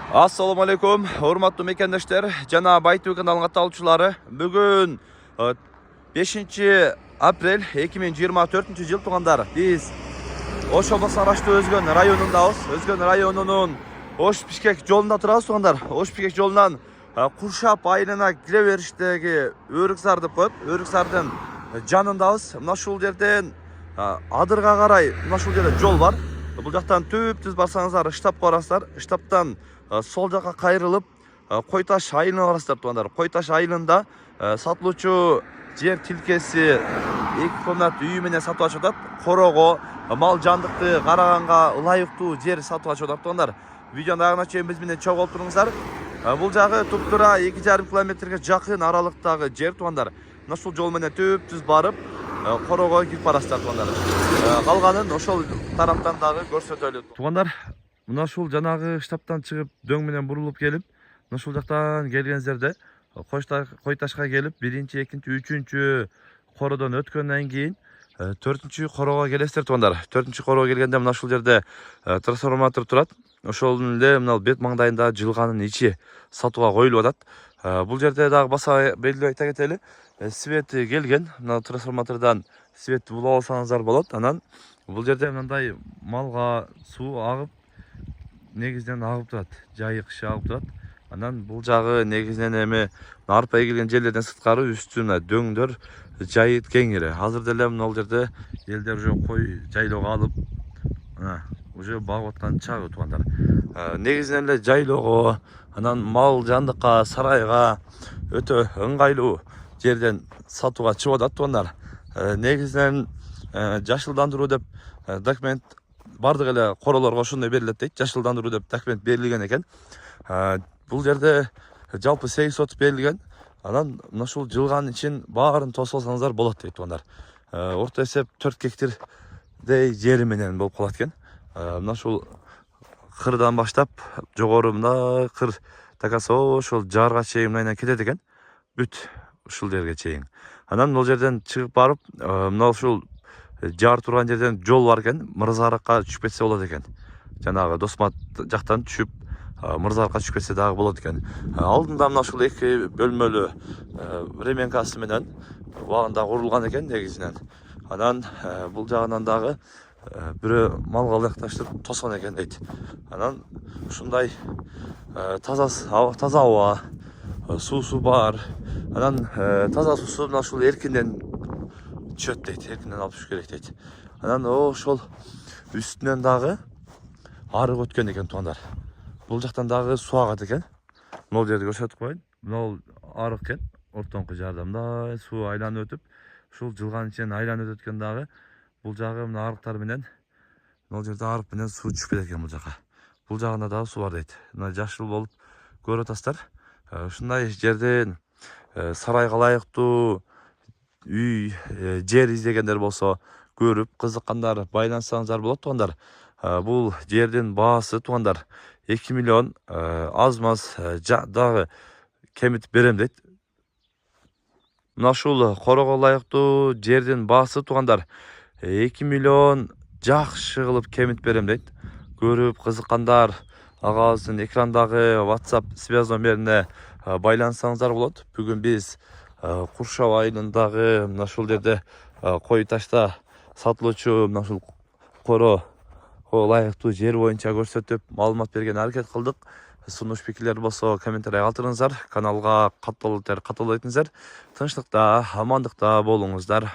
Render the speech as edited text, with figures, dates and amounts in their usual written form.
Assalamu alaikum, hormatly mekendешler, жана Байтуу каналынын катталуучулары. Бүгүн 5 апрель 2024 жыл туугандар. Биз Ош облусунун Арашты Өзгөн районундабыз. Өзгөн районунун Ош Бишкек жолунда турабыз туугандар. Ош Бишкек жолунан Куршап айылына кире бериштеги Өрүксар деп коет. Өрүксардын жанындабыз. Мына ушул жерден Адырга карай мына ушул жерде жол бар. Бул жактан түп-түз барсаңыздар штабка барасыздар. Штабтан сол жакка кайрылып Койташ айылына барасыздар туугандар. Койташ айылында сатылуучу жер тилкеси 2 комнат үй менен сатып атышат. Корого, мал жандыкты караганга ылайыктуу жер сатып атышат туугандар. Видеонун агына чейин биз менен чогуу болуп туруңуздар. Бул жагы туп-тура 2,5 километрге жакын аралыктагы жер туугандар. Мына ушул жол менен түп-түз барып Корого кирип барасыздар туугандар. Калганын ошол тараптан дагы көрсөтөлү. Туугандар, мына ушул жанагы штабтан чыгып дөң менен бурулуп келип, мына ушул жактан келгенсиздерде Койташка келип, 1-чи, 2-чи, 3-чү кородон өткөндөн кийин 4-чү корого келесиздер туугандар. 4-чү корого келгенде мына ушул жерде трансформатор турат. Ошолдун эле мына бет маңдайында жылганын ичи сатууга коюлуп атат. Бул жерде дагы баса белгилеп айта кетели. Свети келген. Мына трансформатордон светти булап алсаңыздар болот. Анан бул жерде мындай малга суу агып, негизден агып турат. Жайы кышы агып турат. Анан бул жагы негизден эми арпа эгилген жерлерден сырткары үстүнө дөңдөр жайыт кеңири. Азыр деле мына жерде элдер уже кой жайлоого алып, уже багып аткан чагы туугандар. Негизден эле жайлоого, анан мал жандыкка, сарайга өтө ыңгайлуу жерден сатууга чыгып атат туугандар. Негизден жашылдандыруу деп документ бардык эле королорго ошондой берилет дейт. Жашылдандыруу деп документ берилген экен. Бул жерде жалпы 8 сот берилген. Анан мына ушул жылган ичин баарын тосуп алсаңыздар болот дейт туугандар. Орто эсеп 4 гектардей жери менен болуп калат экен. Мына ушул кырдан баштап жогору мына кыр такасы ошол жаарга чейин мынайынан кетет экен. Бүт ушул жерге чейин. Анан бул жерден чыгып барып, мына ушул жаар турган жерден жол бар экен. Мырзарыкка түшүп кетсе болот экен. Жанагы Досмат жактан түшүп Мырзарыкка түшүп кетсе дагы болот экен. Алдында мына ушул 2 бөлмөлүү временкасы менен убагында курулган экен негизинен. Анан бул жагынан дагы бирөө малга ылайыкташтырып тоскон экен дейт. Анан ушундай таза аба, суусу бар. Анан таза суусу мына ушул эркинден түшөт дейт. Эркинден алып түшүш керек дейт. Анан ошол үстүнөн дагы арык өткөн экен туугандар. Бул жактан дагы суу агат экен. Могул жерди көрсөтүп коеюн. Могул арык экен. Ортоңку жардамда суу айланып өтүп, ушул жылган ичинен айланып өткөн дагы бул жагы мына арыктар менен, могул жерде арык менен суу түшүп кетет экен бул жака. Бул жагында дагы суу бар дейт. Мына жашыл болуп көрүп атасыздар. Ушундай жерден сарайга ылайыктуу үй, жер издегендер болсо, көрүп кызыккандар байланышсаңыздар болот туугандар. Бул жердин баасы туугандар 2 миллион аз-маз дагы кемитип берем дейт. Мына ушул корого ылайыктуу жердин баасы туугандар 2 миллион жакшы кылып кемитип берем дейт. Көрүп кызыккандар агабыздын экрандагы WhatsApp связь номерине байланышсаңыздар болот. Бүгүн биз Куршап айылындагы мына ушул жерде Койташта сатылуучу мына ушул корого ылайыктуу жер боюнча көрсөтүп, маалымат берген аракет кылдык. Сунуш пикирлер болсо комментарий калтырыңыздар. Каналга катталып этиңиздер. Тынчтыкта, амандыкта болуңуздар.